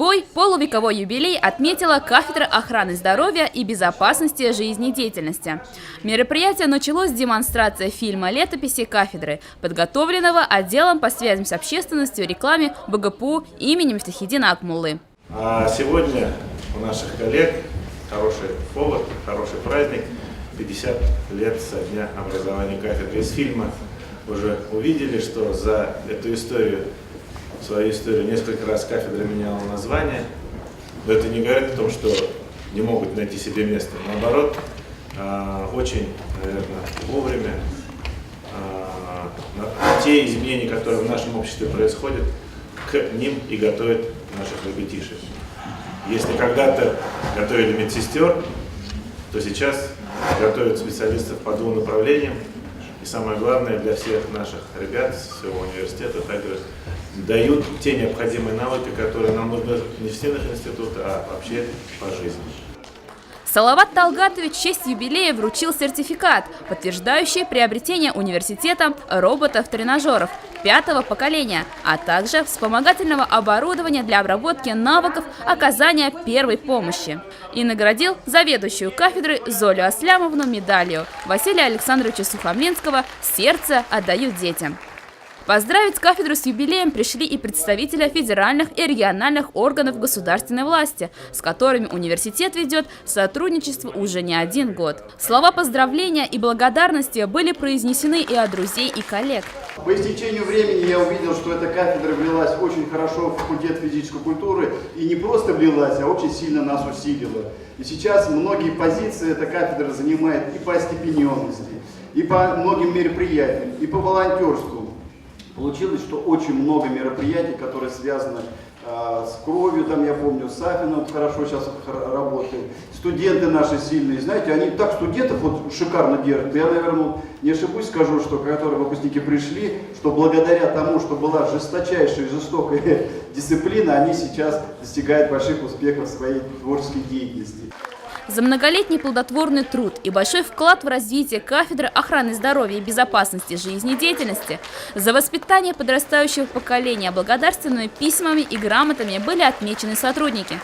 Свой полувековой юбилей отметила кафедра охраны здоровья и безопасности жизнедеятельности. Мероприятие началось с демонстрации фильма «Летописи кафедры», подготовленного отделом по связям с общественностью и рекламе БГПУ имени Мифтахиддина Акмуллы. А сегодня у наших коллег хороший повод, хороший праздник, 50 лет со дня образования кафедры. Из фильма уже увидели, что за эту историю, свою историю, несколько раз кафедра меняла название. Но это не говорит о том, что не могут найти себе место. Наоборот, очень, наверное, вовремя те изменения, которые в нашем обществе происходят, к ним и готовят наших ребятишек. Если когда-то готовили медсестер, то сейчас готовят специалистов по двум направлениям. И самое главное, для всех наших ребят с всего университета также дают те необходимые навыки, которые нам нужны не в стенах института, а вообще по жизни. Салават Талгатович в честь юбилея вручил сертификат, подтверждающий приобретение университетом роботов-тренажеров 5-го поколения, а также вспомогательного оборудования для обработки навыков оказания первой помощи. И наградил заведующую кафедрой Золю Аслямовну медалью Василия Александровича Сухомлинского «Сердце отдаю детям». Поздравить кафедру с юбилеем пришли и представители федеральных и региональных органов государственной власти, с которыми университет ведет сотрудничество уже не один год. Слова поздравления и благодарности были произнесены и от друзей и коллег. По истечению времени я увидел, что эта кафедра влилась очень хорошо в факультет физической культуры, и не просто влилась, а очень сильно нас усилила. И сейчас многие позиции эта кафедра занимает и по остепененности, и по многим мероприятиям, и по волонтерству. Получилось, что очень много мероприятий, которые связаны с кровью, там я помню, Сафинов хорошо сейчас работает, студенты наши сильные, знаете, они так студентов вот шикарно держат. Я, наверное, не ошибусь, скажу, что которые выпускники пришли, что благодаря тому, что была жесточайшая и жестокая дисциплина, они сейчас достигают больших успехов в своей творческой деятельности. За многолетний плодотворный труд и большой вклад в развитие кафедры охраны здоровья и безопасности жизнедеятельности, за воспитание подрастающего поколения благодарственными письмами и грамотами были отмечены сотрудники.